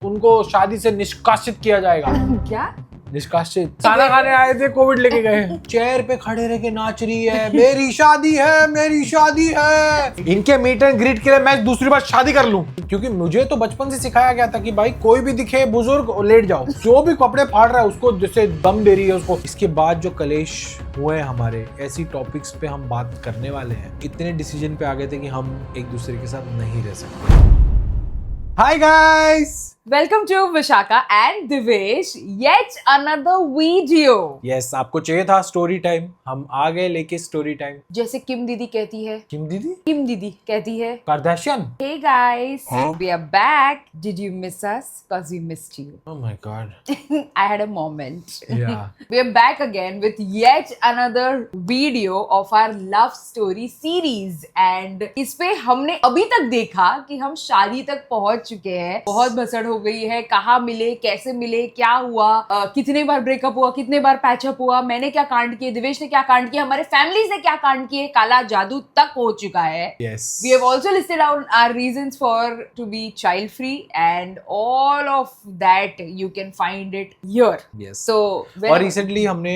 उनको शादी से निष्कासित किया जाएगा। क्या? निष्कासित खाना खाने आए थे, कोविड लेके गए, चेयर पे खड़े रह के नाच रही है, मेरी शादी है, मेरी शादी है। इनके मीट एंड ग्रीट के लिए मैं दूसरी बार शादी कर लूं, क्योंकि मुझे तो बचपन से सिखाया गया था कि भाई कोई भी दिखे बुजुर्ग लेट जाओ, जो भी कपड़े फाड़ रहा है उसको जैसे दम दे रही है उसको। इसके बाद जो कलेश हुए हमारे, ऐसी टॉपिक्स पे हम बात करने वाले हैं। इतने डिसीजन पे आ गए थे कि हम एक दूसरे के साथ नहीं रह सकते। Hi guys, welcome to Vishakha and Divesh, yet another video. Yes, आपको चाहिए था स्टोरी टाइम, हम आ गए लेके स्टोरी टाइम। जैसे किम दीदी कहती है, किम दीदी कहती है, Kardashian. Hey guys, we are back. Did you miss us? Cause we missed you. Oh my god. I had a moment. Yeah. We are back again with yet another video of our love story series. And इस पे हमने अभी तक देखा कि हम शादी तक पहुंच चुके हैं। बहुत भसड़ हो गई है, कहाँ मिले, कैसे मिले, क्या हुआ, कितने बार ब्रेकअप हुआ, कितने बार पैचअप हुआ, मैंने क्या कांड किए, दिवेश ने क्या कांड किया, हमारे फैमिलीज ने क्या कांड किए, काला जादू तक हो चुका है। Yes. We have also listed out our reasons for to be child free, and all of that you can find it here. Yes. So और recently हमने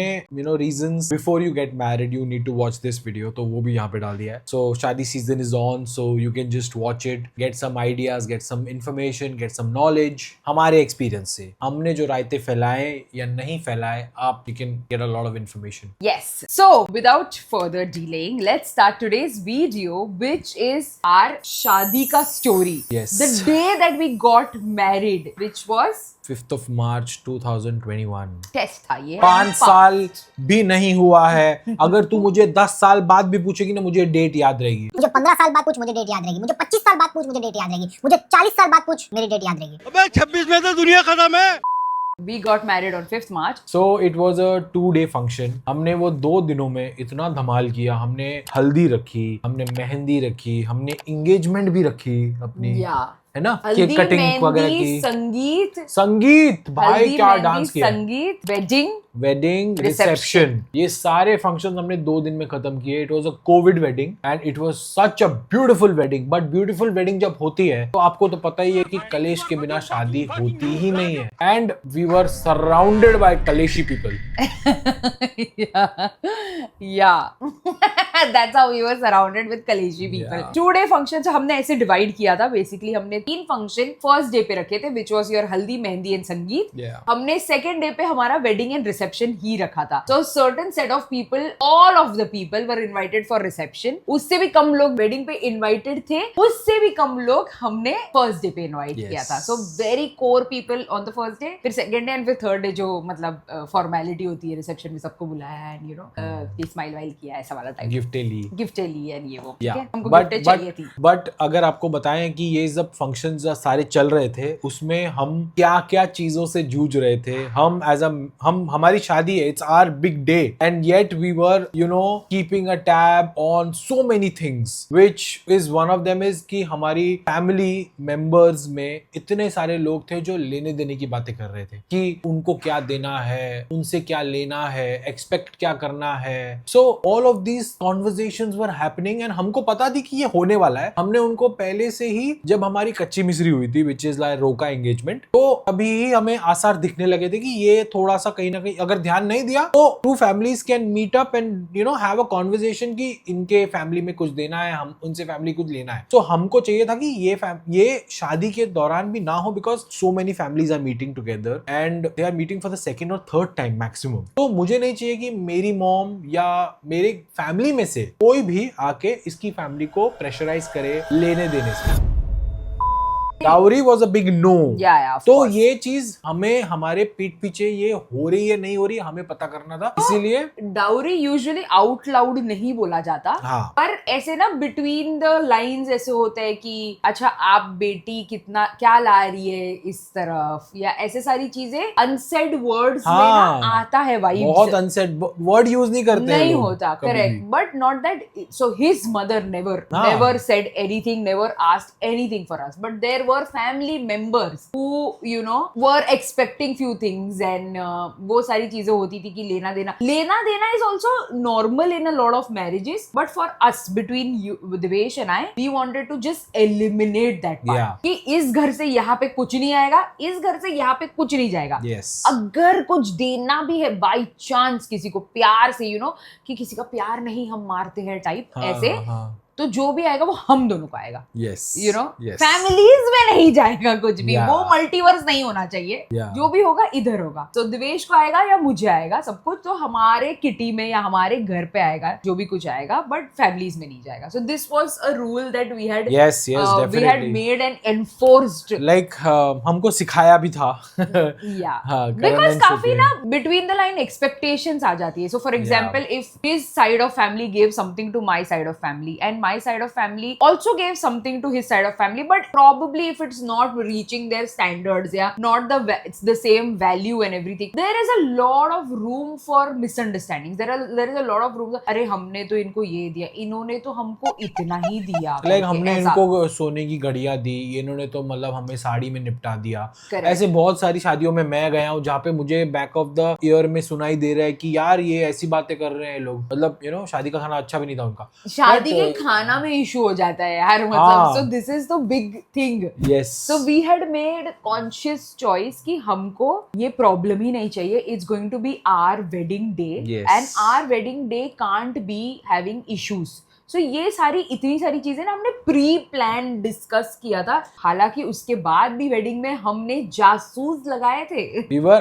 reasons before you get married you need to watch this video, तो वो भी यहाँ पे डाल दिया है। So शादी season is on, so you can just watch it, get some ideas, get some information, get some knowledge। हमारे एक्सपीरियंस से हमने जो रायते फैलाए या नहीं फैलाए, आप you can get a lot of information। yes, so without further delaying, let's start today's video, which is our शादी का story। Yes. The day that we got married, which was 5th of March 2021। Test था ये। 5 साल भी नहीं हुआ है। अगर तू मुझे 10 साल बाद भी पूछेगी ना, मुझे डेट याद रहेगी। मुझे 15 साल बाद पूछ, मुझे डेट याद रहेगी। मुझे 25 साल बाद पूछ, मुझे डेट याद रहेगी। मुझे 40 साल बाद पूछ, मेरी डेट याद रहेगी। अबे 26 में तो दुनिया खत्म है। We got married on 5th March। So it was a 2-day function। हमने वो 2 दिनों में इतना धमाल किया। हमने हल्दी रखी, हमने मेहंदी रखी, हमने एंगेजमेंट भी रखी अपनी, है ना, केक कटिंग वगैरह की, संगीत भाई क्या डांस किया, संगीत, वेडिंग, रिसेप्शन, ये सारे फंक्शंस हमने 2 दिन में खत्म किए। It was a Covid wedding and it was such a beautiful wedding. But beautiful wedding जब होती है तो आपको तो पता ही है कि कलेश के बिना शादी होती ही नहीं है। And we were surrounded by कलेशी people. That's how we were surrounded with कलेशी people। 2-day function हमने ऐसे डिवाइड किया था। बेसिकली हमने 3 फंक्शन फर्स्ट डे पे रखे थे, which was your हल्दी, मेहंदी एंड संगीत। हमने सेकंड डे पे हमारा वेडिंग एंड रिसेप्शन ही रखा था। So certain set of people, all of the people were invited for reception। उससे भी कम लोग वेडिंग पे इनवाइटेड थे, उससे भी कम लोग हमने फर्स्ट डे पे इनवाइट किया था। So very core people on the first day। फिर सेकंड डे एंड फिर थर्ड डे जो मतलब फॉर्मेलिटी होती है रिसेप्शन में, सबको बुलाया एंड स्माइल वाइल किया, ऐसा वाला टाइप, गिफ्टें ली एंड ये वो। हमको गिफ्टें चाहिए थी। बट अगर आपको बताएं कि ये सब फंक्शंस सारे चल रहे थे, उसमें हम क्या क्या चीजों से जूझ रहे थे। हम हमारी शादी है, it's our big day, and yet we were keeping a tab on so many things, which is one of them is कि हमारी फैमिली मेंबर्स में इतने सारे लोग थे जो लेने देने की बातें कर रहे थे कि उनको क्या देना है, उनसे क्या लेना है, एक्सपेक्ट क्या करना है। So all of these conversations were happening and हमको पता थी कि ये होने वाला है। हमने उनको पहले से ही, जब हमारी कच्ची मिस्री हुई थी, विच इज लाइक रोका एंगेजमेंट, तो अभी ही हमें आसार दिखने लगे थे कि ये थोड़ा सा कहीं ना कहीं अगर ध्यान नहीं दिया तो two families can meet up and have a conversation कि इनके फैमिली में कुछ देना है, हम उनसे फैमिली कुछ लेना है। तो हमको चाहिए था कि ये शादी के दौरान भी ना हो, because so many families are meeting together and they are meeting for the second और थर्ड टाइम मैक्सिमम। तो मुझे नहीं चाहिए कि मेरी मॉम या मेरे फैमिली में से कोई भी आके इसकी फैमिली को प्रेशराइज करे लेने देने से। Dowry was a big no. तो ये चीज हमें हमारे पीठ पीछे ये हो रही है नहीं हो रही है हमें पता करना था, इसीलिए डाउरी यूजुअली आउट लाउड नहीं बोला जाता। पर ऐसे ना बिटवीन द लाइंस ऐसे होता है कि अच्छा आप बेटी कितना क्या ला रही है इस तरफ, या ऐसे सारी चीजें अनसेड वर्ड्स में ना आता है वाइब्स। बहुत अनसेड वर्ड यूज नहीं करते, नहीं होता, correct. But not that, so his mother never said anything, never asked anything for us, but there were family members who were expecting few things and वो सारी चीजें होती थी कि लेना देना is also normal in a lot of marriages, but for us between Devesh and I, we wanted to just eliminate that part. Yeah. कि इस घर से यहाँ पे कुछ नहीं आएगा, इस घर से यहाँ पे कुछ नहीं जाएगा. Yes. अगर कुछ देना भी है बाई चांस किसी को प्यार से कि किसी का प्यार नहीं हम मारते हैं टाइप ऐसे, तो जो भी आएगा वो हम दोनों को आएगा. Yes. Yes. फैमिलीज में नहीं जाएगा कुछ भी. Yeah. वो मल्टीवर्स नहीं होना चाहिए. Yeah. जो भी होगा इधर होगा. तो दिवेश को आएगा या मुझे आएगा सब कुछ, तो हमारे किटी में या हमारे घर पे आएगा जो भी कुछ आएगा, बट फैमिलीज में नहीं जाएगा. So this was a rule that we had definitely. we had made and enforced. Like हमको सिखाया भी था. Yeah. Because काफी ना between the line expectations आ जाती है. So for example, if his side of family gave something to my side of family and my side of family also gave something to his side of family, but probably if it's not reaching their standards, not it's the same value and everything, there is a lot of room for misunderstandings. There is a lot of room. अरे हमने तो इनको ये दिया, इन्होंने तो हमको इतना ही दिया. Like हमने इनको सोने की घड़ियां दी, इन्होंने तो मतलब हमें साड़ी में निपटा दिया. ऐसे बहुत सारी शादियों में मैं गया हूँ जहाँ पे मुझे बैक ऑफ द ईयर में सुनाई दे रहा है कि यार ये ऐसी बातें कर रहे हैं लोग. मतलब शादी का खाना अच्छा भी नहीं था उनका. शादी के खाना में इशू हो जाता है यार. मतलब so this is the big thing. Yes. So we had made conscious choice कि हमको ये प्रॉब्लम ही नहीं चाहिए. It's going to be our wedding day and our wedding day can't be having issues. So ये इतनी सारी चीजें ना हमने प्री प्लान डिस्कस किया था. हालांकि उसके बाद भी वेडिंग में हमने जासूस लगाए थे.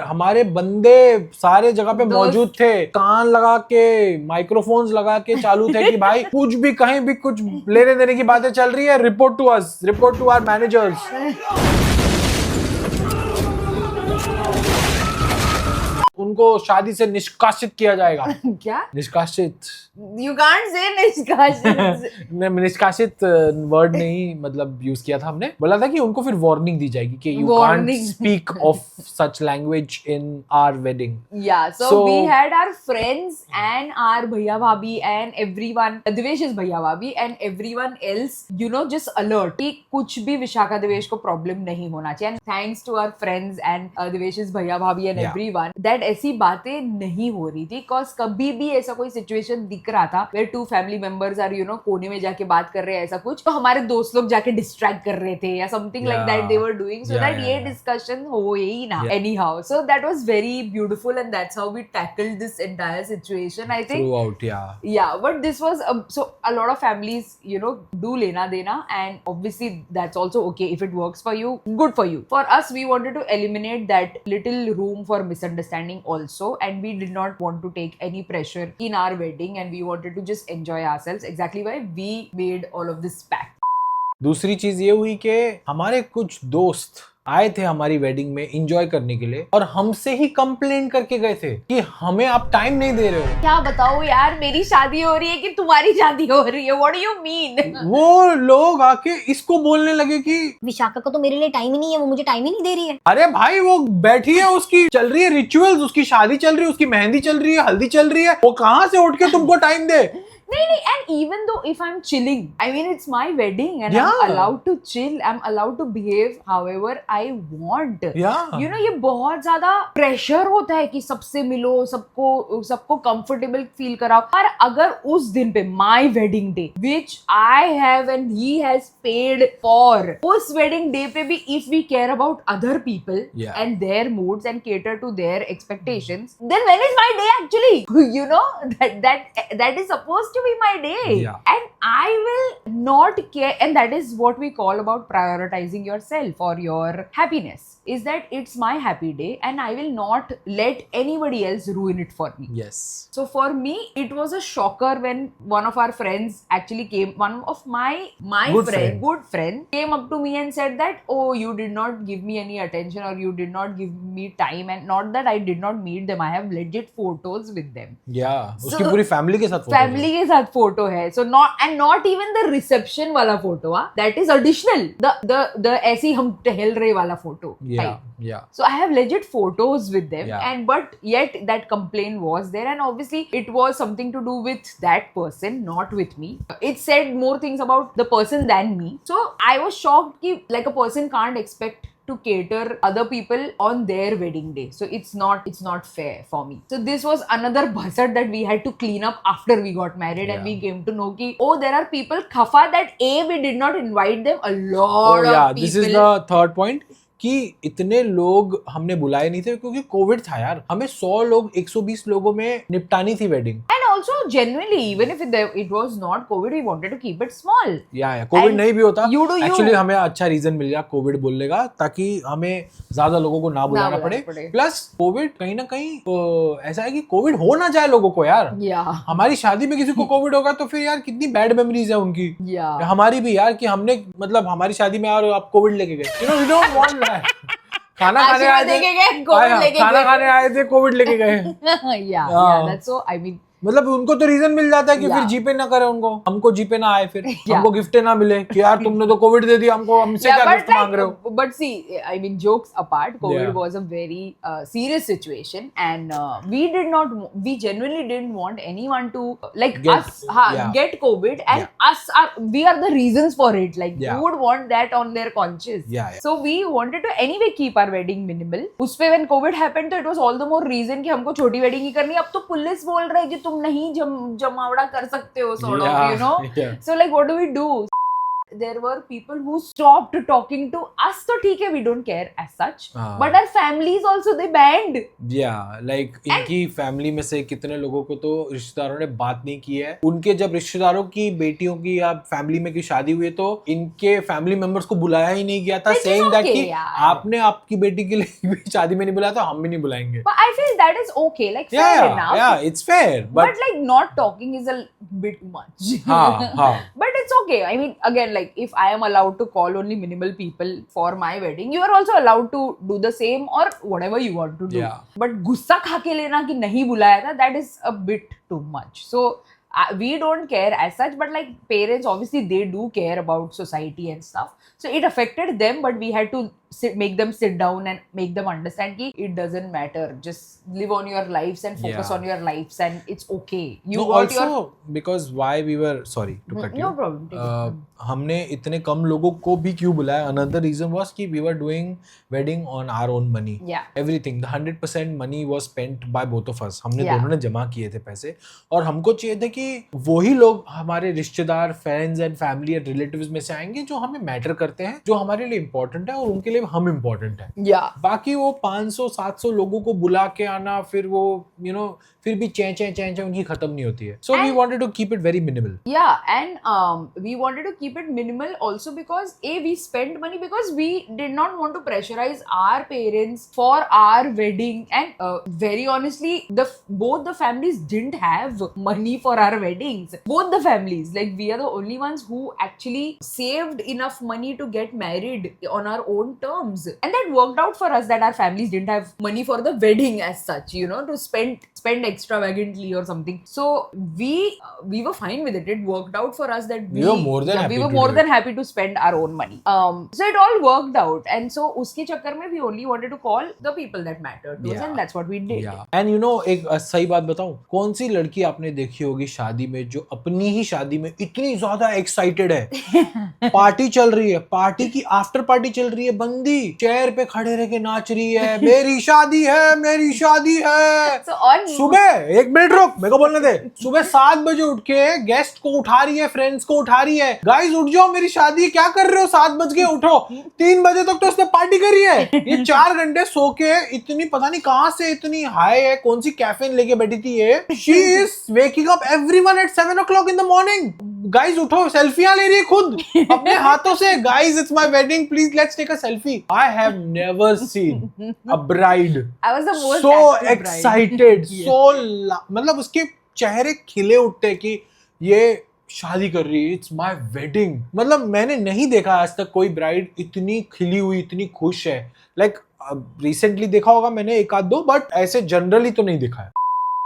हमारे बंदे सारे जगह पे मौजूद थे, कान लगा के माइक्रोफोन्स लगा के चालू थे कि भाई कुछ भी कहीं भी कुछ लेने देने की बातें चल रही है, report to us, report to our managers. उनको शादी से निष्कासित किया जाएगा. क्या निष्कासित? यू कांट से निष्कासित. निष्कासित वर्ड नहीं मतलब यूज किया था हमने. बोला था कि उनको फिर वार्निंग दी जाएगी कि you can't speak of such language in our wedding. या so we had our friends and our भैया भाभी एंड एवरीवन. दिवेश इज भैया भाभी and everyone else just alert कि कुछ भी विशाखा दिवेश को प्रॉब्लम नहीं होना चाहिए. And thanks to our friends and Divesh is भैया भाभी एंड एवरीवन दैट ऐसी बातें नहीं हो रही थी. कॉज कभी भी ऐसा कोई सिचुएशन दिख रहा था where two family members are कोने में जाके बात कर रहे हैं ऐसा कुछ, तो हमारे दोस्त लोग जाके डिस्ट्रैक्ट कर रहे थे या something like that they were doing, so that ये डिस्कशन हो ही ना anyhow. So that was very beautiful and that's how we tackled this entire situation I think throughout. Yeah, but this was so a lot of families do lena dena, and obviously that's also okay if it works for you, good for you. For us, we wanted to eliminate that little room for misunderstanding also, and we did not want to take any pressure in our wedding, and we wanted to just enjoy ourselves. Exactly why we made all of this pact. दूसरी चीज ये हुई कि हमारे कुछ दोस्त आए थे हमारी वेडिंग में एंजॉय करने के लिए और हमसे ही कंप्लेन करके गए थे कि हमें आप टाइम नहीं दे रहे हो. क्या बताओ यार, मेरी शादी हो रही है कि तुम्हारी शादी हो रही है? What do you mean? वो लोग आके इसको बोलने लगे कि विशाखा को तो मेरे लिए टाइम ही नहीं है, वो मुझे टाइम ही नहीं दे रही है. अरे भाई वो बैठी है, उसकी चल रही है रिचुअल्स, उसकी शादी चल रही है, उसकी मेहंदी चल रही है, हल्दी चल रही है, वो कहाँ से उठ के तुमको टाइम दे? नहीं, and even though if I'm chilling, I mean it's my wedding and I'm allowed to chill, I'm allowed to behave however I want. ये बहुत ज्यादा प्रेशर होता है कि सबसे मिलो, सबको कंफर्टेबल फील कराओ. पर अगर उस दिन पे my wedding day, which I have and he has paid for, उस wedding day पे भी if we care about other people and their moods and cater to their expectations, then when is my day actually? That is supposed to be my day, and I will not care, and that is what we call about prioritizing yourself or your happiness, is that it's my happy day and I will not let anybody else ruin it for me. Yes. So for me it was a shocker when one of our friends actually came, one of my good friend came up to me and said that, oh, you did not give me any attention or you did not give me time, and not that I did not meet them, I have legit photos with them. उसकी पूरी family के साथ photo है. So not even the reception वाला photo, that is additional, the ऐसी हम टहल रहे वाला photo. Yeah, yeah. So I have legit photos with them, Yeah. and but yet that complaint was there, and obviously it was something to do with that person, not with me. It said more things about the person than me. So I was shocked कि like a person can't expect to cater other people on their wedding day. So it's not fair for me. So this was another buzzard that we had to clean up after we got married, and we came to know कि oh, there are people khafa that we did not invite them. A lot of people. This is the third point कि इतने लोग हमने बुलाए नहीं थे क्योंकि Covid था यार. हमें 100 लोग 120 लोगों में निपटानी थी wedding. And also genuinely, even if it was not COVID, we wanted to keep it small. Covid And नहीं भी होता. you do you. एक्चुअली हमें अच्छा रीजन मिल गया कोविड बोलने का, ताकि हमें ज्यादा लोगों को ना बुलाना पड़े. प्लस कोविड कहीं ना कहीं ऐसा है कि कोविड हो ना जाए लोगों को यार. हमारी शादी में किसी को कोविड होगा तो फिर यार कितनी बैड मेमोरीज है उनकी. हमारी भी यार कि हमने मतलब हमारी शादी में यार आप कोविड लेके गए. You know, we don't want that. खाना खाने आए थे कोविड लेके गए. That's so, I mean, मतलब उनको तो रीजन मिल जाता है कि फिर जीपे ना करे, हमको जीपे ना आए, फिर हमको गिफ्ट ना मिले कि यार तुमने तो कोविड दे दिया हमको, हमसे क्या गिफ्ट मांग रहे हो. But see, I mean, jokes apart, COVID was a very serious situation, and we genuinely didn't want anyone to like get COVID, and we are the reasons for it. Like who would want that on their conscience? So we wanted to anyway keep our wedding minimal. उसपे when COVID happened, तो it was all the more reason कि हमको छोटी wedding ही करनी है. अब तो police बोल रहा है कि नहीं जमावड़ा कर सकते हो, sort of, you know. So like what do we do? There were people who stopped talking to us. तो ठीक है, we don't care as such, but our families also they banned. Like इनकी फैमिली में से कितने लोगों को तो रिश्तेदारों ने बात नहीं की है. उनके जब रिश्तेदारों की बेटियों की या फैमिली में की शादी हुई तो इनके फैमिली मेंबर्स को बुलाया ही नहीं गया था, saying that कि आपने आपकी बेटी के लिए शादी में नहीं बुलाया तो हम भी नहीं बुलाएंगे. But I feel that is okay, like fair enough. Yeah, it's fair. But like not talking is a bit much. But it's okay. I mean, again, like if I am allowed to call only minimal people for my wedding, you are also allowed to do the same or whatever you want to do. But गुस्सा खा के लेना कि नहीं बुलाया था, that is a bit too much. So we don't care as such, but like parents obviously they do care about society and stuff. So it affected them, but we had to make them sit down and make them understand that it doesn't matter. Just live on your lives and focus on your lives, and it's okay. You got also because why we were sorry to cut you. No problem. हमने इतने कम लोगों को भी क्यों बुलाया? Another reason was कि we were doing wedding on our own money. Everything, the 100% money was spent by both of us. हमने दोनों ने जमा किए थे पैसे, और हमको चाहिए था कि वही लोग हमारे रिश्तेदार, friends and family and relatives में से आएंगे जो हमें मैटर करते हैं, जो हमारे लिए इम्पोर्टेंट है और उनके लिए हम इम्पोर्टेंट है. बाकी वो 500-700 लोगों को बुला के आना, फिर वो फिर भी चैं उनकी खत्म नहीं होती है. So we wanted to keep it very minimal. And we wanted to keep it minimal also because we spent money because we did not want to pressurize our parents for our wedding, and very honestly both the families didn't have money for our weddings. Both the families, like we are the only ones who actually saved enough money to get married on our own terms, and that worked out for us, that our families didn't have money for the wedding as such, to spend extravagantly or something. So we were fine with it. It worked out for us that we were more than happy to spend our own money. So it all worked out, and so uske chakkar mein we only wanted to call the people that mattered to us, and that's what we did. And एक सही बात बताऊं, कौन सी लड़की आपने देखी होगी शादी में जो अपनी ही शादी में इतनी ज्यादा एक्साइटेड है, पार्टी चल रही है, पार्टी की आफ्टर पार्टी चल रही है, बंदी चेयर पे खड़े रह के नाच रही है, मेरी शादी है, मेरी शादी है. So on सुबह 1 मिनट रुक, मेरे को बोलने दे. सुबह 7 बजे उठ के गेस्ट को उठा रही है, फ्रेंड्स को उठा रही है, गाइस उठ जाओ मेरी शादी, क्या कर रहे हो, 7 बज गए उठो. 3 बजे तक तो उसने पार्टी करी है. ये 4 घंटे सो के इतनी पता नहीं कहां से इतनी हाई है, कौन सी कैफीन लेके बैठी थी ये. She is waking up everyone at 7 o'clock in the morning. Guys उठो, सेल्फियां ले रही है खुद अपने हाथों से. Guys it's my wedding, please let's take a selfie. I have never seen a bride I was the most so active excited, bride. so मतलब उसके चेहरे खिले उठते कि ये शादी कर रही है, इट्स माय वेडिंग. मतलब मैंने नहीं देखा आज तक कोई ब्राइड इतनी खिली हुई, इतनी खुश है. लाइक रिसेंटली देखा होगा मैंने 1-2, बट ऐसे जनरली तो नहीं देखा है.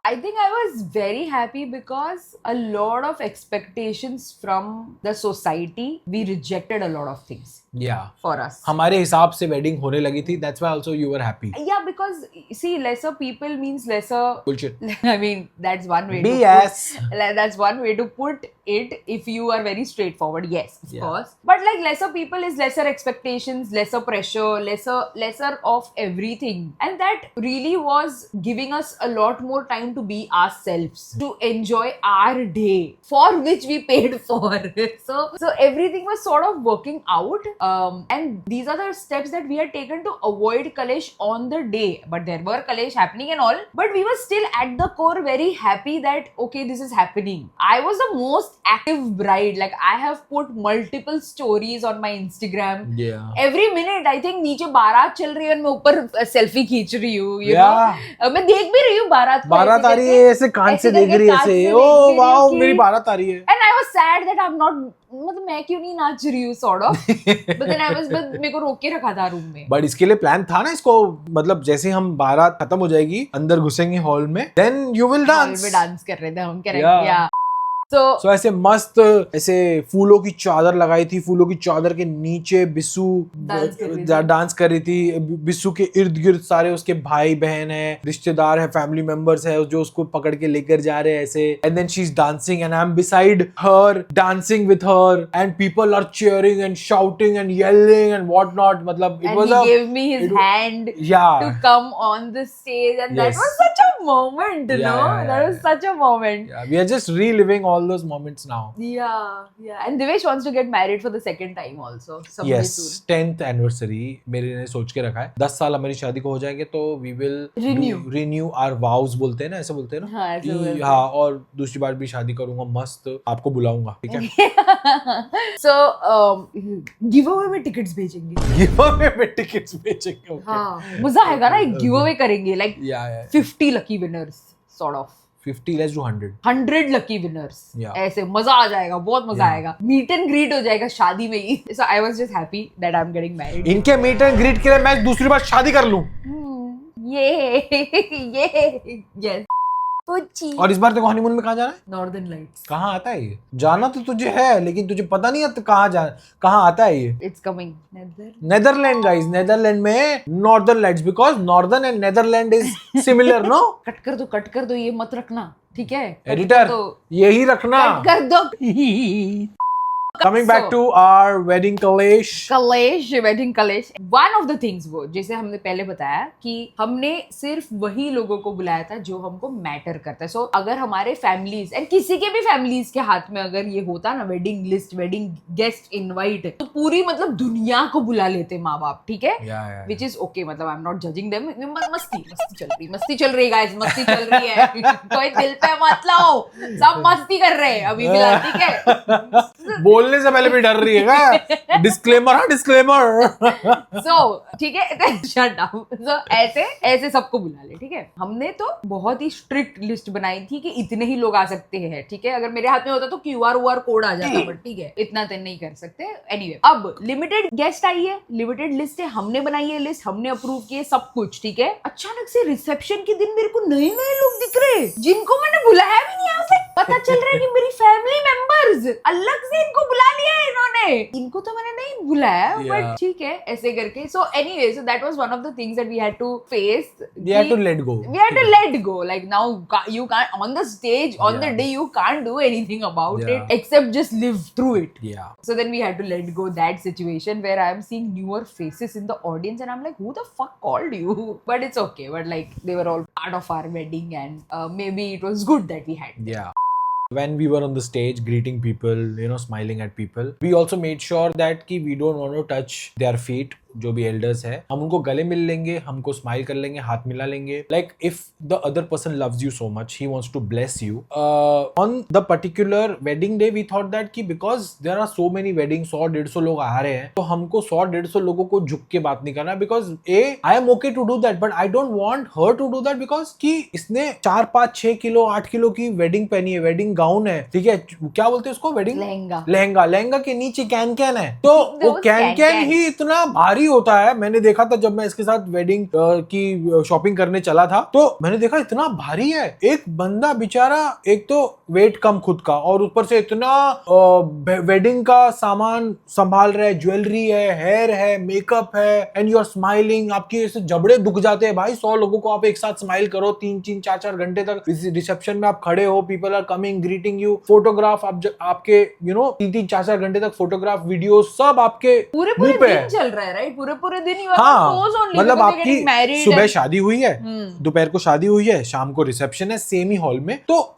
I think I was very happy because a lot of expectations from the society, we rejected a lot of things. Yeah. for us. हमारे हिसाब से वेडिंग होने लगी थी. That's why also you were happy. Yeah, because see, lesser people means lesser. Bullshit. I mean, that's one way. BS. That's one way to put it. If you are very straightforward, yes, of Yeah. course. But like lesser people is lesser expectations, lesser pressure, lesser of everything, and that really was giving us a lot more time to be ourselves, to enjoy our day, for which we paid for. So everything was sort of working out. And these are the steps that we had taken to avoid Kalesh on the day. But there were Kalesh happening and all. But we were still at the core very happy that okay, this is happening. I was the most active bride. Like I have put multiple stories on my Instagram. Yeah. Every minute I think नीचे बारात चल रही है और मैं ऊपर selfie खींच रही हूँ. You Yeah. know? मैं देख भी रही हूँ बारात को. बारात आ रही है ऐसे कान से देख रही है ऐसे. ओ वाओ मेरी बारात आ रही है. And I was sad that I'm not. मतलब मैं क्यों नहीं नाच रही हूँ sort of. But then I was मेरे को रोक के रखा था रूम में. बट इसके लिए प्लान था ना इसको. मतलब जैसे हम बारात खत्म हो जाएगी अंदर घुसेंगे हॉल में, then you will hall dance. में डांस कर रहे थे हम. करेक्ट. Yeah. या So ऐसे मस्त ऐसे फूलों की चादर लगाई थी. फूलों की चादर के नीचे बिस्सू डांस कर रही थी. बिस्सू के इर्द गिर्द सारे उसके भाई बहन है, रिश्तेदार है, फैमिली मेंबर्स है जो उसको पकड़ के लेकर जा रहे हैं ऐसे. And then she is dancing and I am beside her dancing with her and people are cheering and shouting and yelling and what not. मतलब it and was he a gave me his hand yeah. to come on the stage, and that Yes. was such a moment, you Yeah, know. yeah, That yeah, was such a moment. Yeah, we are just reliving all those moments now. Yeah. And Divesh wants to get married for the second time also someday Yes, soon. 10th anniversary मेरे ने सोच के रखा है. 10 साल हमारी शादी को हो जाएंगे तो we will renew our vows बोलते हैं ना, ऐसे बोलते हैं ना. हाँ, ऐसे बोलते हैं. हाँ, और दूसरी बार भी शादी करूंगा मस्त. आपको बुलाऊंगा, ठीक है. So गिव अवे में टिकट्स भेजेंगे. गिवअवे में टिकट्स बेचेंगे. Okay. हाँ, मजा आएगा ना. एक गिव अवे करेंगे like Yeah. 50 lucky winners sort of. 50 let's do 100. 100 lucky winners. Yeah. ऐसे मजा आ जाएगा. बहुत मजा Yeah. आएगा. मीट एंड ग्रीट हो जाएगा शादी में ही. So I was just happy that I'm getting married. इनके मीट एंड ग्रीट के लिए मैं दूसरी बार शादी कर लूं. ये yes. और इस बार तेरे को हनीमून में कहाँ जाना है? Northern lights. कहाँ आता है ये? जाना तो तुझे है लेकिन तुझे पता नहीं है कहाँ आता है ये. It's coming. Netherland guys. Netherland में northern lights because northern and Netherland is similar. No कट कर दो ये मत रखना, ठीक है? एडिटर यही रखना. कट कर दो. Coming back to our wedding Kalesh. Wedding कलेश. वन ऑफ द थिंग्स वो जैसे हमने पहले बताया कि हमने सिर्फ वही लोगों को बुलाया था जो हमको मैटर करता है. सो अगर हमारे फैमिलीज एंड किसी के भी फैमिलीज के हाथ में अगर ये होता ना wedding list, wedding guest invite, तो पूरी मतलब दुनिया को बुला लेते माँ बाप, ठीक है? Which is okay. मतलब I am not judging them. मस्ती चल रही गाइस. मस्ती चल रही है. कोई दिल पे मत लाओ. सब मस्ती कर रहे हैं अभी फिलहाल, ठीक है? बोलने से पहले भी डर रही है क्या? डिस्क्लेमर. So ठीक है, शट डाउन. So ऐसे सबको बुला ले, ठीक है? हमने तो बहुत ही स्ट्रिक्ट लिस्ट बनाई थी कि इतने ही लोग आ सकते हैं, ठीक है? अगर मेरे हाथ में होता तो QR कोड आ जाता, बट ठीक है इतना तो नहीं कर सकते. एनीवे, अब लिमिटेड गेस्ट आई है, लिमिटेड लिस्ट है, हमने बनाई है लिस्ट, हमने अप्रूव किए सब कुछ, ठीक है? अचानक से रिसेप्शन के दिन मेरे को नए लोग दिख रहे जिनको मैंने बुलाया भी नहीं. आज पता चल रहा है कि मेरी फैमिली मेंबर्स अलग से इनको बुला लिया है इन्होंने. इनको तो मैंने नहीं बुलाया, बट ठीक है ऐसे करके. So anyway, so that was one of the things that we had to face. We had to let go. We had to let go. Like now you can't on the stage on the day you can't do anything about it except just live through it. Yeah. So then we had to let go that situation where I am seeing newer faces in the audience and I'm like, who the fuck called you? But it's okay. But like they were all part of our wedding and maybe it was good that we had. Yeah. When we were on the stage greeting people, smiling at people, we also made sure that we don't want to touch their feet. जो भी elders है हम उनको गले मिल लेंगे, हमको smile कर लेंगे, हाथ मिला लेंगे. Like if the other person loves you so much, he wants to bless you. On the particular wedding day we thought that कि because there are so many wedding, 100-150 लोग आ रहे हैं, तो हमको 100-150 लोगों को झुक के बात नहीं करना. Because I am okay to do that but I don't want her to do that because कि इसने 4-5-6 किलो 8 किलो की वेडिंग पहनी है, वेडिंग गाउन है, ठीक है? क्या बोलते हैं उसको? वेडिंग लहंगा के नीचे कैन है, तो वो कैन ही इतना भारी भारी होता है। मैंने देखा था जब मैं इसके साथ वेडिंग की शॉपिंग करने चला था, तो मैंने देखा इतना भारी है। एक बंदा बेचारा, एक तो वेट कम खुद का और ऊपर से इतना वेडिंग का सामान संभाल रहा है, ज्वेलरी है, हेयर है, मेकअप है, एंड यू आर स्माइलिंग। आपके ऐसे जबड़े दुख जाते हैं भाई। 100 लोगों को आप एक साथ स्माइल करो 3-3, 4-4 घंटे तक रिसेप्शन में आप खड़े हो, people are coming, greeting you, photograph आपके 3-3, 4-4 घंटे तक फोटोग्राफ, वीडियो सब आपके पूरे मुंह पे है। दिन चल रहा है, राइट? पूरे दिन you are हाँ, on pose only मतलब because you're आपकी getting married सुबह and- शादी हुई है, दोपहर को शादी हुई है, शाम को रिसेप्शन है सेम ही हॉल में, तो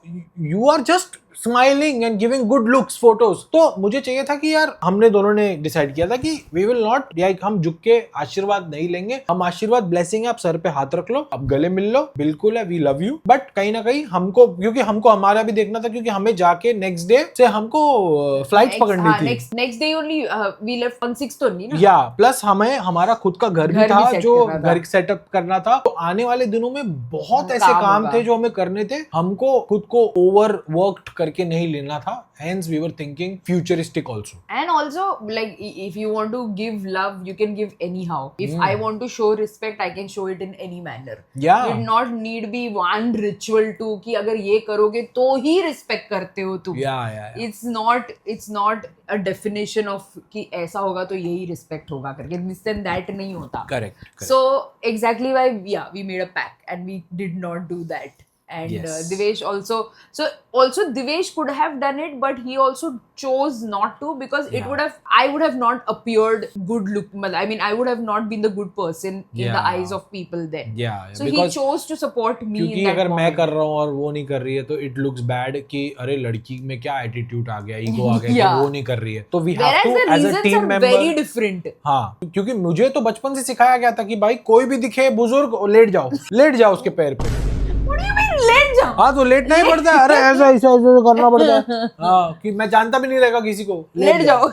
you are just smiling and giving good looks photos. तो मुझे चाहिए था कि यार, हमने दोनों ने डिसाइड किया था कि वी विल नॉट, लाइक हम झुक के आशीर्वाद नहीं लेंगे। हम आशीर्वाद, ब्लेसिंग है, आप सर पे हाथ रख लो, आप गले मिल लो, बिल्कुल है, वी लव यू। बट कहीं ना कहीं हमको, क्योंकि हमको हमारा भी देखना था, क्योंकि हमें जाके नेक्स्ट डे से हमको फ्लाइट पकड़नी थी। Next day only we left on 6th only ना। या प्लस हमें हमारा खुद का घर भी घर भी था, set जो करना था। घर सेटअप करना था। तो आने वाले दिनों में बहुत ऐसे काम होगा। थे जो हमें करने थे। हमको खुद को ओवर वर्कड करके नहीं लेना था। Hence we were thinking futuristic also. And also, like, if you want to give love, you can give anyhow. If I want to show respect, I can show it in any manner. Yeah. It not need be one ritual to कि अगर ये करोगे तो ही respect करते हो तुम. Yeah. It's not a definition of कि ऐसा होगा तो यही respect होगा करके. This and that नहीं होता. Correct. So exactly why we made a pact and we did not do that. And Yes. Divesh also Divesh could have done it, but he also chose not to because I would have not appeared good look. I mean, I would have not been the good person in the eyes of people then. Yeah. So he chose to support me. क्योंकि in that अगर मैं moment. कर रहा हूँ और वो नहीं कर रही है, तो it looks bad कि अरे लड़की में क्या एटीट्यूड आ गया, ईगो आ गया, कि वो नहीं कर रही है। तो we have Whereas to the as a reasons team are member. very different. हाँ, क्योंकि मुझे तो बचपन से सिखाया गया था कि भाई कोई भी दिखे बुजुर्ग, लेट जाओ उसके पैर पे। What do you mean late जाओ? हाँ, तो लेटना ही पड़ता है। अरे ऐसा करना पड़ता है। हाँ, कि मैं जानता भी नहीं रहेगा किसी को। लेट जाओ।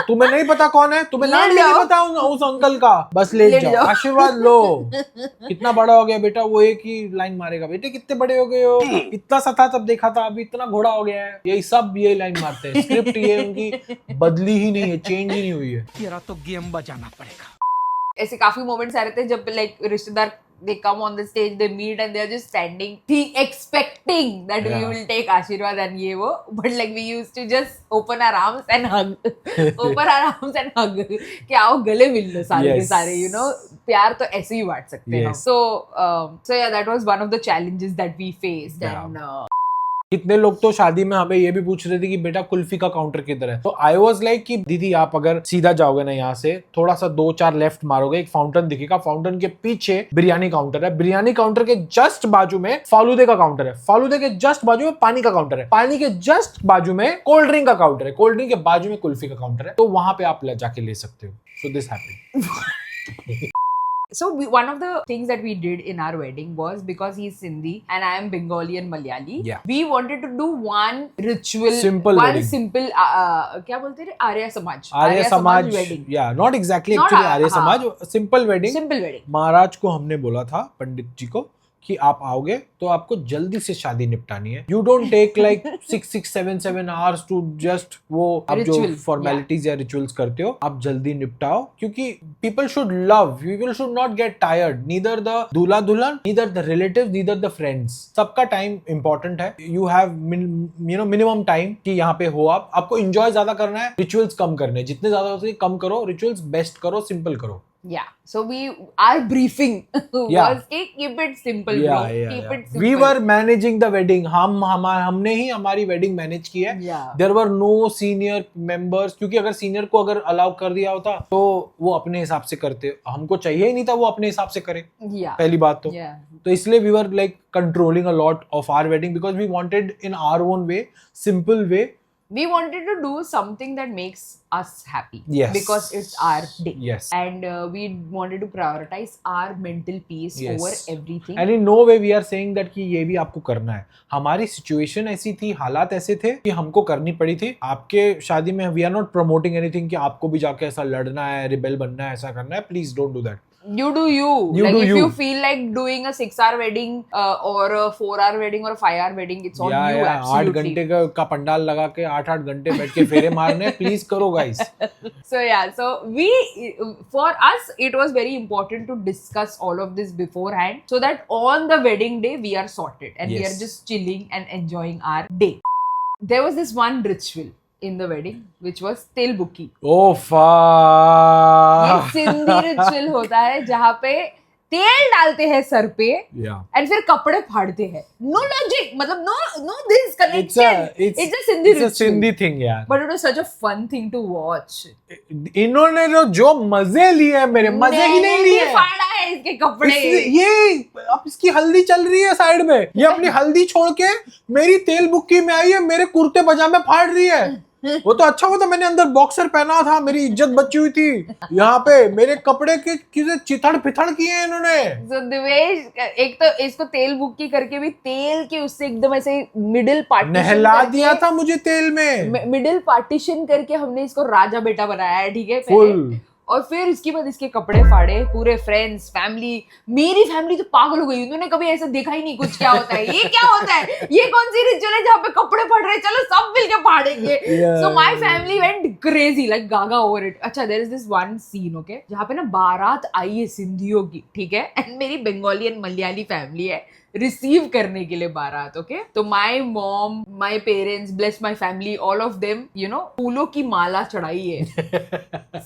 तुम्हें नहीं पता कौन है, तुम्हें नाम भी नहीं पता उस अंकल का, बस लेट जाओ, आशीर्वाद लो। कितना बड़ा हो गया बेटा, वो एक ही लाइन मारेगा, बेटे कितने बड़े हो गए हो, इतना सा था तब देखा था, अभी इतना घोड़ा हो गया है। यही लाइन मारते हैं। स्क्रिप्ट ये उनकी बदली ही नहीं है, चेंज ही नहीं हुई है। तेरा तो गेम बजाना पड़ेगा। ऐसे काफी मोमेंट्स आ रहे थे जब लाइक रिश्तेदार they come on the stage, they meet and they're just standing expecting that we will take आशीर्वाद and ये वो, but like we used to just open our arms and hug कि आओ गले मिल लो सारे के सारे, you know, प्यार तो ऐसे ही बांट सकते हैं। So yeah, that was one of the challenges that we faced. And कितने लोग तो शादी में हमें ये भी पूछ रहे थे कि बेटा कुल्फी का काउंटर किधर है। तो आई वाज लाइक कि दीदी आप अगर सीधा जाओगे ना यहाँ से, थोड़ा सा 2-4 लेफ्ट मारोगे, एक फाउंटेन दिखेगा, फाउंटेन के पीछे बिरयानी काउंटर है, बिरयानी काउंटर के जस्ट बाजू में फालूदे का काउंटर है, फालूदे के जस्ट बाजू में पानी का काउंटर है, पानी के जस्ट बाजू में कोल्ड ड्रिंक का काउंटर है, कोल्ड ड्रिंक के बाजू में कुल्फी का काउंटर है। तो वहां पे आप जाके ले सकते हो। So this happened. So one of the things that we did in our wedding was, because he's Sindhi and I am Bengali and Malayali, we wanted to do one ritual, simple क्या बोलते हैं, Arya Samaj wedding. Yeah, not exactly actually Arya Samaj, simple wedding. महाराज को हमने बोला था, पंडित जी को, कि आप आओगे तो आपको जल्दी से शादी निपटानी है। You don't take like 6-7 hours to just वो आप जो formalities या rituals करते हो, आप जल्दी निपटाओ, क्योंकि people should love, people should not get tired, neither the दूल्हा दुल्हन, neither the relatives, neither the friends। सबका टाइम important है। You have minimum time कि यहाँ पे हो, आपको enjoy ज्यादा करना है, rituals कम करने हैं, जितने ज्यादा हो सके कम करो, rituals बेस्ट करो, सिंपल करो। Yeah, so our briefing was keep it simple, bro. Keep it simple. We were managing the wedding. हमने ही हमारी wedding manage की है. There were no senior members, क्योंकि अगर senior को अगर allow कर दिया होता तो वो अपने हिसाब से करते, हमको चाहिए ही नहीं था वो अपने हिसाब से करे। पहली बात तो इसलिए we were like controlling a lot of our wedding because we wanted in our own way, simple way. We wanted to do something that makes us happy. Yes. Because it's our day. Yes. And we wanted to prioritize our mental peace over everything. And in no way we are saying that कि ये भी आपको करना है। हमारी situation ऐसी थी, हालात ऐसे थे कि हमको करनी पड़ी थी। आपके शादी में we are not promoting anything कि आपको भी जाके ऐसा लड़ना है, रिबेल बनना है, ऐसा करना है। Please don't do that. You do you. You Like do if you. you feel like doing a 6-hour wedding or a 4-hour wedding or a 5-hour wedding, it's on you. 8 Absolutely. घंटे का पंडाल लगा के 8 घंटे बैठ के फेरे मारने please करो guys. So yeah, so for us, it was very important to discuss all of this beforehand so that on the wedding day we are sorted and we Yes. are just chilling and enjoying our day. There was this one ritual in the wedding which was tel bukki. Oh ये fuck. Sindhi ritual होता है जहाँ पे तेल डालते हैं sir पे Yeah. And फिर कपड़े फाड़ते हैं. नो लॉजिक, मतलब no this It's connection. a It's a Sindhi it's a ritual. Sindhi thing यार. But it was such a fun thing to watch. इन्होंने जो मजे लिए हैं मेरे मजे ही नहीं मैंने लिए. भी फाड़ा है इसके कपड़े. ये अब इसकी हल्दी चल रही है साइड में, ये अपनी हल्दी छोड़ के मेरी तेल बुक्की में आई है, मेरे कुर्ते पजामे फाड़ रही है. वो तो अच्छा होता मैंने अंदर बॉक्सर पहना था, मेरी इज्जत बची हुई थी. यहाँ पे मेरे कपड़े के किसे चिथड़ पिथड़ किए हैं इन्होंने. So दिवेश, एक तो इसको तेल बुक्की करके भी तेल के उससे एकदम ऐसे मिडिल पार्टीशन नहला दिया था मुझे तेल में. मिडिल पार्टीशन करके हमने इसको राजा बेटा बनाया है, ठीक है फुल. पहले. और फिर इसके बाद इसके कपड़े फाड़े, पूरे फ्रेंड्स फैमिली. मेरी फैमिली तो पागल हो गई, उन्होंने कभी ऐसा देखा ही नहीं कुछ. क्या होता है ये, क्या होता है ये, कौन सी रिचुअल है जहाँ पे कपड़े फाड़ रहे हैं, चलो सब मिलके फाड़ेंगे. So my family went crazy like Gaga over it. अच्छा, there is this one scene, okay, जहाँ पे ना बारात आई है सिंधियों की, ठीक है, एंड मेरी बंगाली एंड मलयाली फैमिली है रिसीव करने के लिए बारात. ओके, तो my mom, my parents, bless my family, all of them, you know, फूलों की माला चढ़ाई है.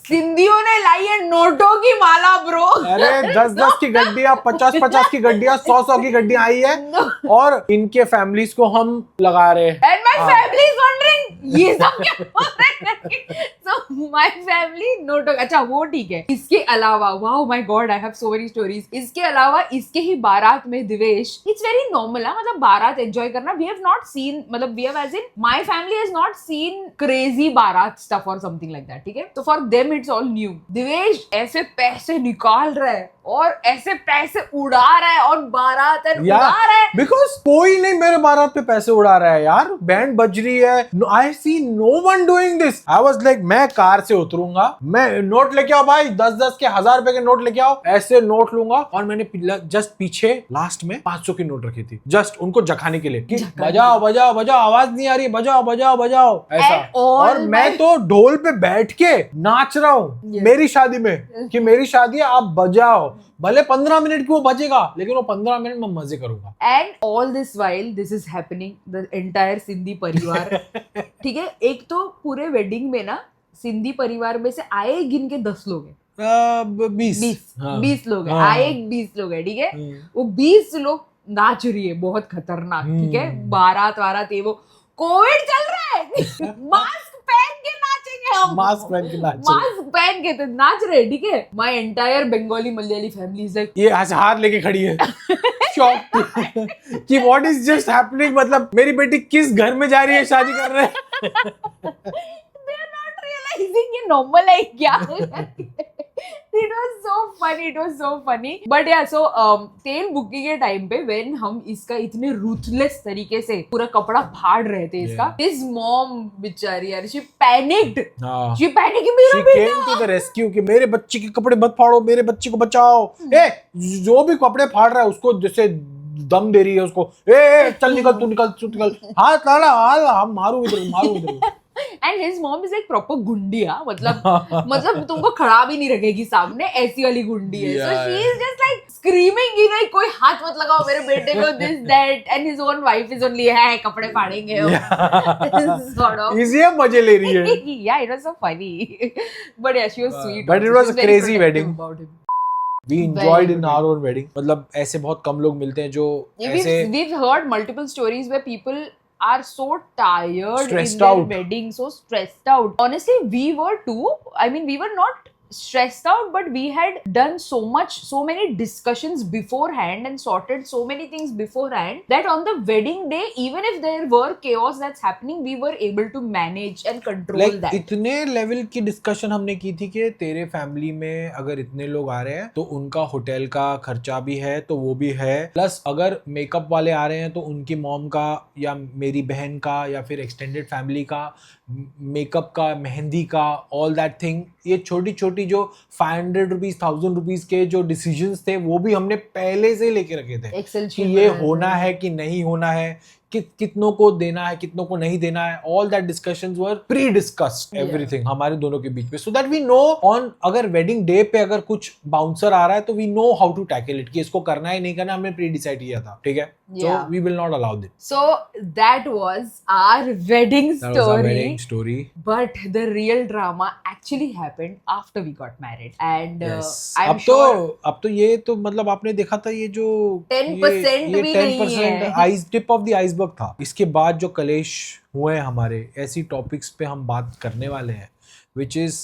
सिंधियों ने लाई है नोटों की माला ब्रो. अरे 10-10 की गड्डियां, 50-50 की गड्डियां, 100-100 की गड्डियां आई है. और इनके फैमिलीज को हम लगा रहे हैं. And my family is wondering ये सब क्या हो रहा है. So my family नोटों. अच्छा वो ठीक है. इसके अलावा, wow my god, I have so many stories. इसके अलावा इसके ही बारात में दिवेश, it's very normal है, मतलब बारात एंजॉय करना. We have not seen, मतलब we have as in my family has not seen crazy बारात stuff or something like that, ठीक है. तो for them it's all new. Divesh ऐसे पैसे निकाल रहा है और ऐसे पैसे उड़ा रहा है और बारात है उड़ा रहा है. बिकॉज कोई नहीं मेरे बारात पे पैसे उड़ा रहा है यार. बैंड बज रही है. I see no one doing this. I was like मैं कार से उतरूंगा, मैं नोट लेके आओ भाई, 10-10 के 1000 रुपए के नोट लेके आओ. ऐसे नोट लूंगा. और मैंने जस्ट पीछे लास्ट में 500 की नोट रखी थी, जस्ट उनको जखाने के लिए कि बजाओ बजाओ बजाओ, आवाज नहीं आ रही, बजाओ बजाओ बजाओ ऐसा. और मैं तो ढोल पे बैठ के नाच रहा हूँ मेरी शादी में कि मेरी शादी है, आप बजाओ. भले 15 मिनट की वो बजेगा, लेकिन वो 15 मिनट में मजे करूंगा. And all this while this is happening, the entire Sindhi परिवार, ठीक है. एक तो पूरे वेडिंग में ना सिंधी परिवार में से आए गिन के 10 लोग हैं. 20 लोग हैं. आए 20 लोग हैं, ठीक है. वो 20 लोग नाच रही है बहुत खतरनाक, ठीक है. बारात वारात ये वो, कोविड चल रहा है. मास्क पहन के नाचेंगे हम. मास्क पहन के नाच. मास्क पहन के तो नाच रहे, ठीक है. My entire Bengali Malayali family is like, ये हाथ लेके खड़ी है शॉक कि व्हाट इज जस्ट हैपनिंग. मतलब मेरी बेटी किस घर में जा रही है शादी कर रहे हैं. they are not realizing ये normal है क्या. It was so funny, it was so funny. But yeah, so तेल बुक्की के टाइम पे when हम इसका इतने ruthless तरीके से पूरा कपड़ा फाड़ रहे थे इसका, his mom बेचारी यार, she panicked. She panicked कि मेरा She came to the rescue कि मेरे बच्चे के कपड़े मत फाड़ो, मेरे बच्चे को बचाओ. ए जो भी कपड़े फाड़ रहा है उसको जैसे दम दे रही है उसको. ए चल निकल, तू निकल. हाथ लाड़ा, हाथ मारूंगी. And his mom is like proper गुंडिया, मतलब तुमको खड़ा भी नहीं रखेगी सामने, ऐसी वाली गुंडी है. So she is just like screaming कि नहीं कोई हाथ मत लगाओ मेरे बेटे को, this that, and his own wife is only है कपड़े फाड़ेंगे sort of. इसी मजे ले रही है. Yeah, it was so funny. But yeah, she was sweet. But it was a very crazy protective wedding. about him. We enjoyed in our own wedding. मतलब ऐसे बहुत कम लोग मिलते हैं जो ऐसे. We've heard multiple stories where people are so tired Stressed in their out. wedding, so stressed out. Honestly, we were too. I mean, we were not stressed out, but we had done so many discussions beforehand and sorted so many things beforehand that on the wedding day, even if there were chaos that's happening, we were able to manage and control that. इतने level की discussion हमने की थी कि तेरे family में अगर इतने लोग आ रहे हैं तो उनका होटल का खर्चा भी है, तो वो भी है. प्लस अगर मेकअप वाले आ रहे हैं तो उनकी मॉम का या मेरी बहन का या फिर एक्सटेंडेड फैमिली का मेकअप का, मेहंदी का, ऑल दैट थिंग, ये छोटी छोटी जो 500 रुपीज 1000 रुपीज के जो डिसीजंस थे वो भी हमने पहले से लेके रखे थे Excel कि sheet ये बनाना होना है कि नहीं होना है, कितनों को देना है, कितनों को नहीं देना है. All that discussions were pre discussed everything हमारे दोनों के बीच में, so that we know on अगर वेडिंग डे पे अगर कुछ बाउंसर आ रहा है तो we know how to tackle it, कि इसको करना है नहीं करना, हमने प्री डिसाइड किया था. ठीक है, so Yeah. We will not allow this. So that was our wedding That was our story. wedding story. But the real drama actually happened after we got married. And Yes. I'm अब sure तो ये तो मतलब आपने देखा था ये जो 10% ये भी 10% नहीं है. Ice tip of the iceberg था. इसके बाद जो कलेश हुए हैं हमारे, ऐसी टॉपिक्स पे हम बात करने वाले हैं which is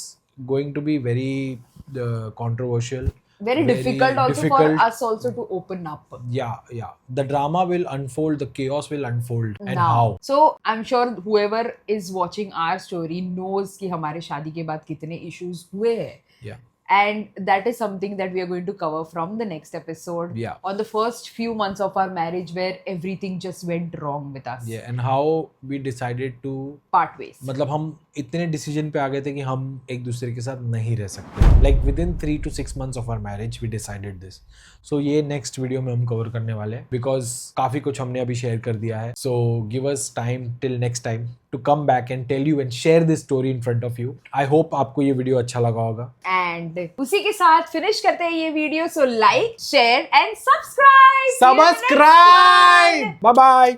going to be very controversial, very difficult also difficult. for us also to open up Yeah, the drama will unfold, the chaos will unfold. And now. how So I'm sure whoever is watching our story knows कि हमारे शादी के बाद कितने issues हुए हैं. yeah And that is something that we are going to cover from the next episode. Yeah. On the first few months of our marriage where everything just went wrong with us. yeah and how we decided to Part ways. मतलब हम इतने decision पे आ गए थे कि हम एक दूसरे के साथ नहीं रह सकते. Like within 3 to 6 months of our marriage we decided this. So ये नेक्स्ट वीडियो में हम कवर करने वाले हैं बिकॉज काफी कुछ हमने अभी शेयर कर दिया है. So give us time till next time to come back and tell you and share this story in front of you. I hope आपको ये वीडियो अच्छा लगा होगा. And उसी के साथ फिनिश करते हैं ये video. So like, share and subscribe. See you in the next one. Subscribe. Bye bye.